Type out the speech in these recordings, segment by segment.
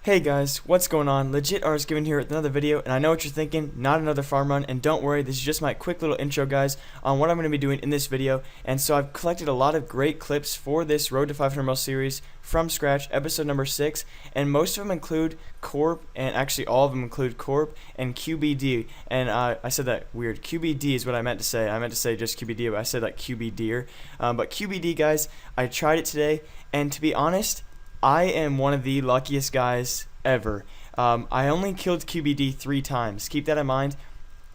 Hey guys, what's going on? Legit R's Given here with another video, and I know what you're thinking, not another farm run, and don't worry, this is just my quick little intro, guys, on what I'm going to be doing in this video. And so I've collected a lot of great clips for this Road to 500 Mil series from scratch, episode number 6, and most of them include Corp, and actually all of them include Corp and QBD. And I said that weird. QBD is what I meant to say. I meant to say just QBD, but I said like QBD. But QBD, guys, I tried it today, and to be honest, I am one of the luckiest guys ever. I only killed QBD 3 times. Keep that in mind.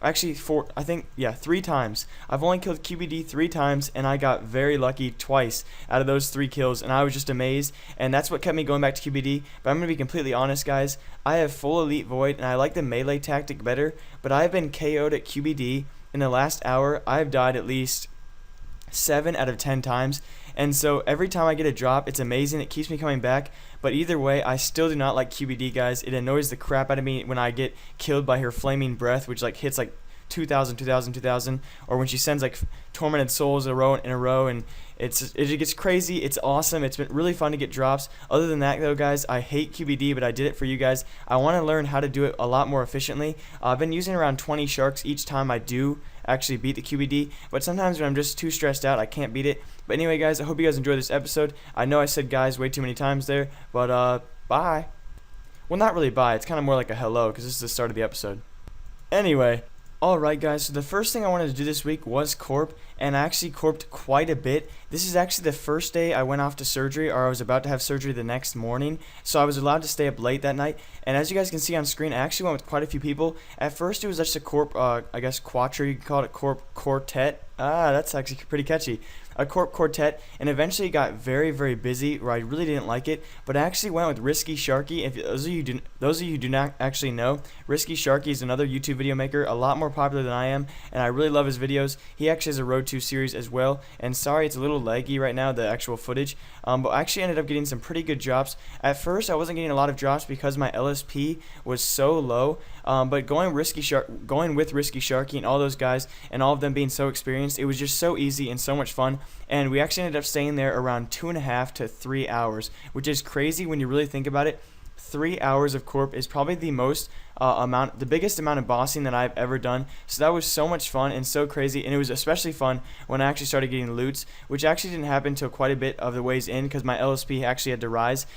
Actually, 3 times. I've only killed QBD 3 times, and I got very lucky twice out of those 3 kills, and I was just amazed, and that's what kept me going back to QBD. But I'm going to be completely honest, guys. I have full Elite Void, and I like the melee tactic better, but I've been KO'd at QBD in the last hour. I've died at least 7 out of 10 times, and so every time I get a drop, it's amazing. It keeps me coming back. But either way, I still do not like QBD, guys. It annoys the crap out of me when I get killed by her flaming breath, which like hits like 2,000, 2,000, 2,000, or when she sends like tormented souls in a row, and it gets crazy. It's awesome. It's been really fun to get drops. Other than that, though, guys, I hate QBD, but I did it for you guys. I want to learn how to do it a lot more efficiently. I've been using around 20 sharks each time I do actually beat the QBD, but sometimes when I'm just too stressed out, I can't beat it. But anyway, guys, I hope you guys enjoyed this episode. I know I said guys way too many times there, but bye. Well, not really bye. It's kind of more like a hello, because this is the start of the episode. Anyway. Alright, guys, so the first thing I wanted to do this week was Corp, and I actually Corped quite a bit. This is actually the first day I went off to surgery, or I was about to have surgery the next morning, so I was allowed to stay up late that night. And as you guys can see on screen, I actually went with quite a few people. At first it was just a Corp, I guess Quattro, you can call it, Corp Quartet. That's actually pretty catchy. A Corp Quartet, and eventually it got very, very busy, where I really didn't like it, but I actually went with Risky Sharky. If those of you who do not actually know, Risky Sharky is another YouTube video maker, a lot more popular than I am, and I really love his videos. He actually has a Road to series as well, and sorry it's a little laggy right now, the actual footage, but I actually ended up getting some pretty good drops. At first I wasn't getting a lot of drops because my LSP was so low, but going with Risky Sharky and all those guys, and all of them being so experienced, it was just so easy and so much fun. And we actually ended up staying there around 2.5 to 3 hours, which is crazy when you really think about it. 3 hours of Corp is probably the biggest amount of bossing that I've ever done. So that was so much fun and so crazy, and it was especially fun when I actually started getting loots, which actually didn't happen until quite a bit of the ways in, because my LSP actually had to rise,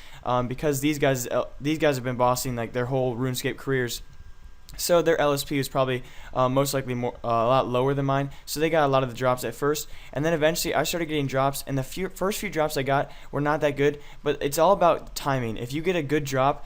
because these guys have been bossing like their whole RuneScape careers. So their LSP is probably most likely a lot lower than mine, so they got a lot of the drops at first, and then eventually I started getting drops, and the first few drops I got were not that good, but it's all about timing. If you get a good drop,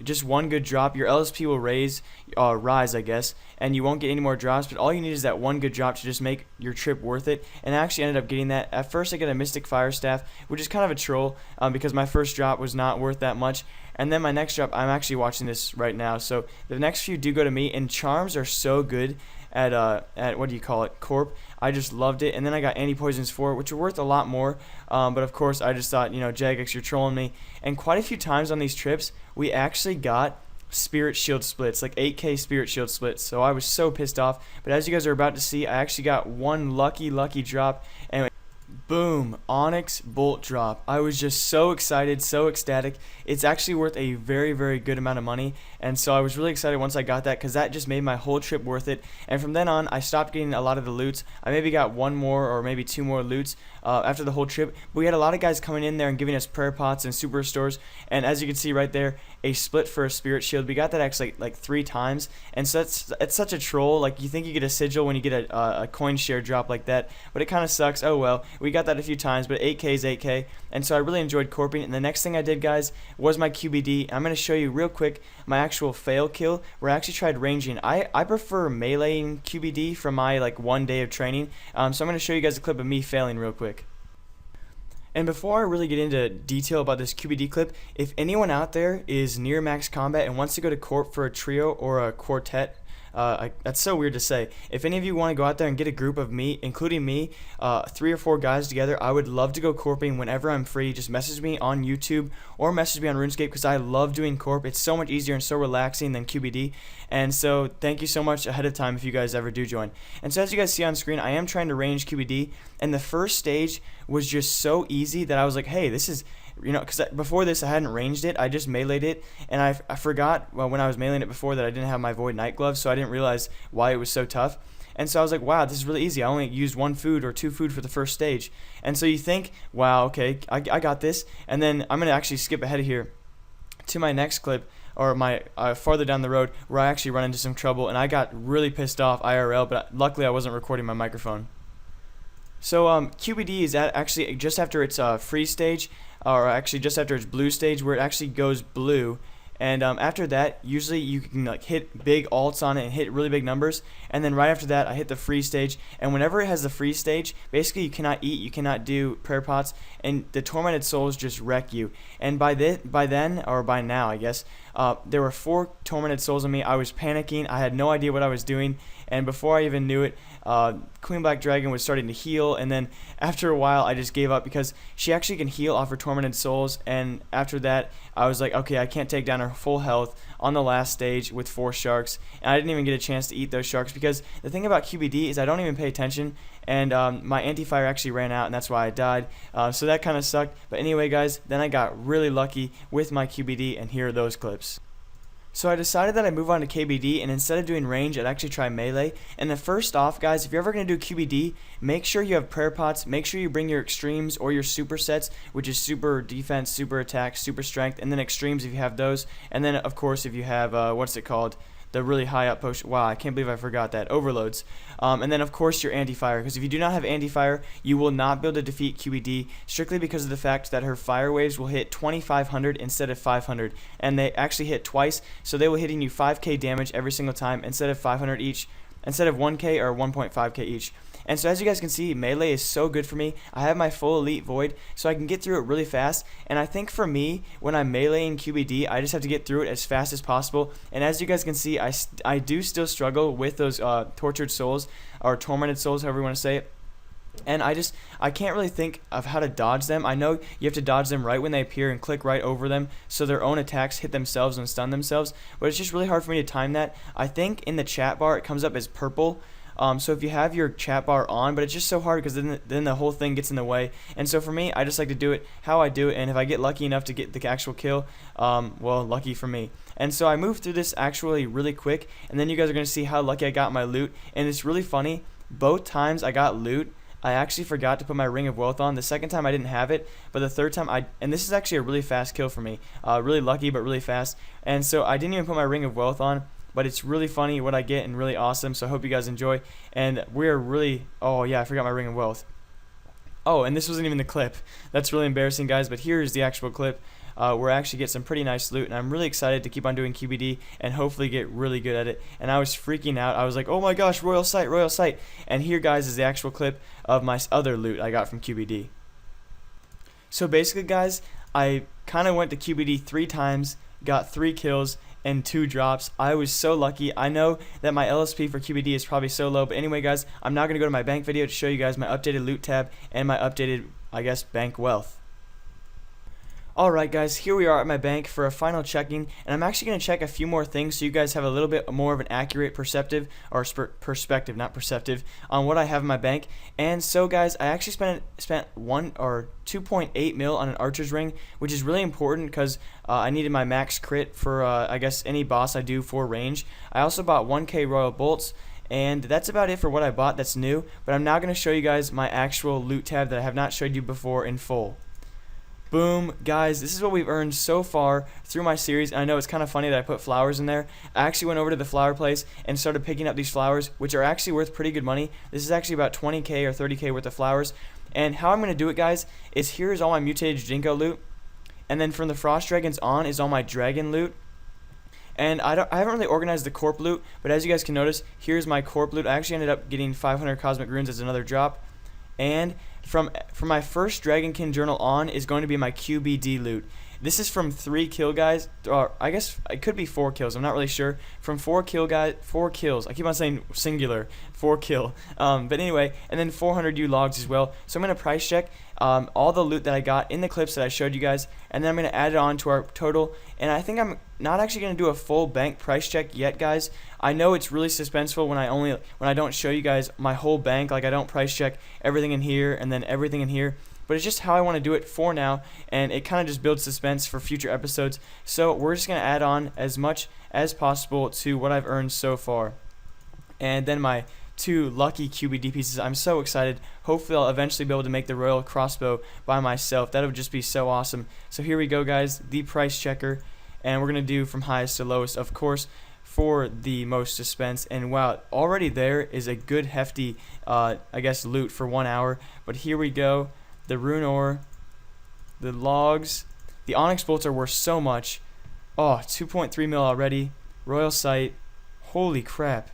just one good drop, your LSP will rise, I guess, and you won't get any more drops, but all you need is that one good drop to just make your trip worth it. And I actually ended up getting that. At first I got a Mystic Fire Staff, which is kind of a troll, because my first drop was not worth that much, and then my next drop, I'm actually watching this right now, so the next few do go to me, and charms are so good at what do you call it, Corp. I just loved it. And then I got anti-poisons 4, which are worth a lot more, but of course I just thought, Jagex, you're trolling me. And quite a few times on these trips we actually got Spirit Shield splits, like 8k Spirit Shield splits, so I was so pissed off. But as you guys are about to see, I actually got one lucky drop, and boom, Onyx Bolt drop. I was just so excited, so ecstatic. It's actually worth a very, very good amount of money, and so I was really excited once I got that, because that just made my whole trip worth it. And from then on, I stopped getting a lot of the loots. I maybe got 1 more or maybe 2 more loots after the whole trip, but we had a lot of guys coming in there and giving us prayer pots and super restores, and as you can see right there, a split for a Spirit Shield. We got that actually like 3 times, and so it's such a troll. Like, you think you get a sigil when you get a coin share drop like that, but it kind of sucks. Oh well, we got that a few times, but 8k is 8k, and so I really enjoyed corping. And the next thing I did, guys, was my QBD. I'm going to show you real quick my actual fail kill, where I actually tried ranging. I prefer meleeing QBD from my like 1 day of training, so I'm going to show you guys a clip of me failing real quick. And before I really get into detail about this QBD clip, if anyone out there is near max combat and wants to go to Corp for a trio or a quartet, that's so weird to say. If any of you want to go out there and get a group of me, including me, 3 or 4 guys together, I would love to go corping whenever I'm free. Just message me on YouTube or message me on Runescape, because I love doing Corp. It's so much easier and so relaxing than QBD. And so thank you so much ahead of time if you guys ever do join. And so as you guys see on screen, I am trying to range QBD, and the first stage was just so easy that I was like, hey, this is you know, because before this I hadn't ranged it, I just meleeed it, and I forgot, well, when I was meleeing it before, that I didn't have my Void Night Gloves, so I didn't realize why it was so tough. And so I was like, wow, this is really easy. I only used 1 food or 2 food for the first stage. And so you think, wow, okay, I got this. And then I'm going to actually skip ahead of here to my next clip, or my farther down the road, where I actually run into some trouble, and I got really pissed off IRL, but luckily I wasn't recording my microphone. So QBD is actually just after its freeze stage, or actually just after its blue stage, where it actually goes blue. And after that, usually you can like hit big alts on it and hit really big numbers. And then right after that, I hit the freeze stage. And whenever it has the freeze stage, basically you cannot eat, you cannot do prayer pots, and the tormented souls just wreck you. And by then, or by now, I guess, there were 4 tormented souls on me. I was panicking. I had no idea what I was doing. And before I even knew it, Queen Black Dragon was starting to heal, and then after a while I just gave up, because she actually can heal off her tormented souls. And after that I was like, okay, I can't take down her full health on the last stage with 4 sharks, and I didn't even get a chance to eat those sharks, because the thing about QBD is I don't even pay attention, and my anti-fire actually ran out, and that's why I died, so that kind of sucked. But anyway guys, then I got really lucky with my QBD, and here are those clips. So I decided that I'd move on to KBD, and instead of doing range, I'd actually try melee. And then first off, guys, if you're ever going to do QBD, make sure you have prayer pots. Make sure you bring your extremes or your super sets, which is super defense, super attack, super strength, and then extremes if you have those. And then, of course, if you have, what's it called? The really high up potion. Wow, I can't believe I forgot that. Overloads. And then, of course, your anti-fire. Because if you do not have anti-fire, you will not be able to defeat QBD, strictly because of the fact that her fire waves will hit 2,500 instead of 500. And they actually hit twice, so they will hitting you 5k damage every single time instead of 500 each, instead of 1k or 1.5k each. And so as you guys can see, melee is so good for me. I have my full elite void, so I can get through it really fast. And I think for me, when I'm meleeing QBD, I just have to get through it as fast as possible. And as you guys can see, I do still struggle with those tortured souls, or tormented souls, however you want to say it. And I can't really think of how to dodge them. I know you have to dodge them right when they appear and click right over them, so their own attacks hit themselves and stun themselves. But it's just really hard for me to time that. I think in the chat bar it comes up as purple. So if you have your chat bar on, but it's just so hard, because then the whole thing gets in the way. And so for me, I just like to do it how I do it, and if I get lucky enough to get the actual kill, well, lucky for me. And so I moved through this actually really quick, and then you guys are going to see how lucky I got my loot. And it's really funny, both times I got loot, I actually forgot to put my Ring of Wealth on. The second time I didn't have it, but the third time and this is actually a really fast kill for me. Really lucky, but really fast. And so I didn't even put my Ring of Wealth on. But it's really funny what I get, and really awesome, so I hope you guys enjoy. And we're really, oh yeah, I forgot my Ring of Wealth. Oh, and this wasn't even the clip. That's really embarrassing, guys, but here's the actual clip where I actually get some pretty nice loot, and I'm really excited to keep on doing QBD and hopefully get really good at it. And I was freaking out. I was like, oh my gosh, Royal Sight, Royal Sight. And here, guys, is the actual clip of my other loot I got from QBD. So basically, guys, I kind of went to QBD 3 times, got 3 kills, and 2 drops. I was so lucky. I know that my LSP for QBD is probably so low, but anyway guys, I'm now going to go to my bank video to show you guys my updated loot tab and my updated, I guess, bank wealth. Alright guys, here we are at my bank for a final checking, and I'm actually going to check a few more things so you guys have a little bit more of an accurate perspective, perspective, not perceptive, on what I have in my bank. And so guys, I actually spent 1 or 2.8 mil on an archer's ring, which is really important because I needed my max crit for I guess any boss I do for range. I also bought 1k royal bolts, and that's about it for what I bought that's new. But I'm now going to show you guys my actual loot tab that I have not showed you before in full. Boom, guys, this is what we've earned so far through my series. And I know it's kind of funny that I put flowers in there. I actually went over to the flower place and started picking up these flowers, which are actually worth pretty good money. This is actually about 20k or 30k worth of flowers. And how I'm going to do it, guys, is here's all my mutated Jinko loot, and then from the Frost Dragons on is all my dragon loot. And I haven't really organized the Corp loot, but as you guys can notice, here's my Corp loot. I actually ended up getting 500 Cosmic Runes as another drop. And from my first Dragonkin journal on is going to be my QBD loot. This is from 3 kill guys, or I guess it could be 4 kills, I'm not really sure. From 4 kills, I keep on saying singular, 4 kill. But anyway, and then 400 U logs as well. So I'm going to price check all the loot that I got in the clips that I showed you guys, and then I'm going to add it on to our total. And I think I'm not actually going to do a full bank price check yet, guys. I know it's really suspenseful when I don't show you guys my whole bank, like I don't price check everything in here and then everything in here. but it's just how I want to do it for now, and it kind of just builds suspense for future episodes. So we're just going to add on as much as possible to what I've earned so far. And then my 2 lucky QBD pieces. I'm so excited. Hopefully I'll eventually be able to make the royal crossbow by myself. That would just be so awesome. So here we go, guys, the price checker, and we're going to do from highest to lowest, of course, for the most suspense. And wow, already there is a good hefty I guess loot for 1 hour. But here we go, the rune ore, the logs, the onyx bolts are worth so much. Oh, 2.3 mil already. Royal sight, holy crap,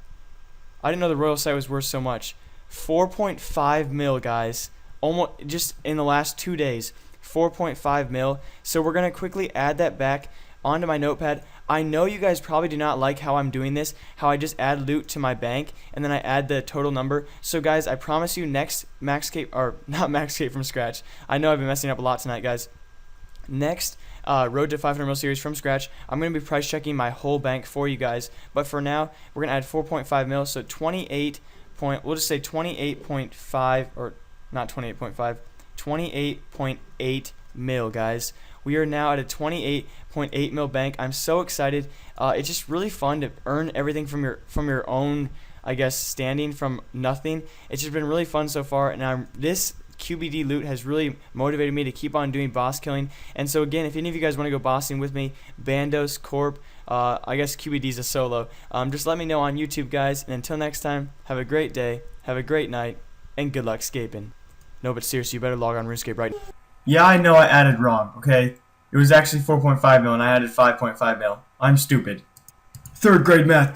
I didn't know the royal sight was worth so much. 4.5 mil, guys, almost just in the last 2 days. 4.5 mil. So we're gonna quickly add that back onto my notepad. I know you guys probably do not like how I'm doing this, how I just add loot to my bank and then I add the total number. So guys, I promise you next Maxscape, or not Maxscape from scratch, I know I've been messing up a lot tonight, guys. Next Road to 500 mil series from scratch, I'm going to be price checking my whole bank for you guys. But for now, we're going to add 4.5 mil, so 28 point, we'll just say 28.5, or not 28.5, 28.8 mil, guys. We are now at a 28.8 mil bank. I'm so excited. It's just really fun to earn everything from your own, I guess, standing from nothing. It's just been really fun so far, and this QBD loot has really motivated me to keep on doing boss killing. And so again, if any of you guys want to go bossing with me, Bandos, Corp, I guess QBD's a solo, just let me know on YouTube, guys. And until next time, have a great day, have a great night, and good luck scaping. No, but seriously, you better log on Runescape right now. Yeah, I know I added wrong, okay? It was actually 4.5 mil and I added 5.5 mil. I'm stupid. Third grade math,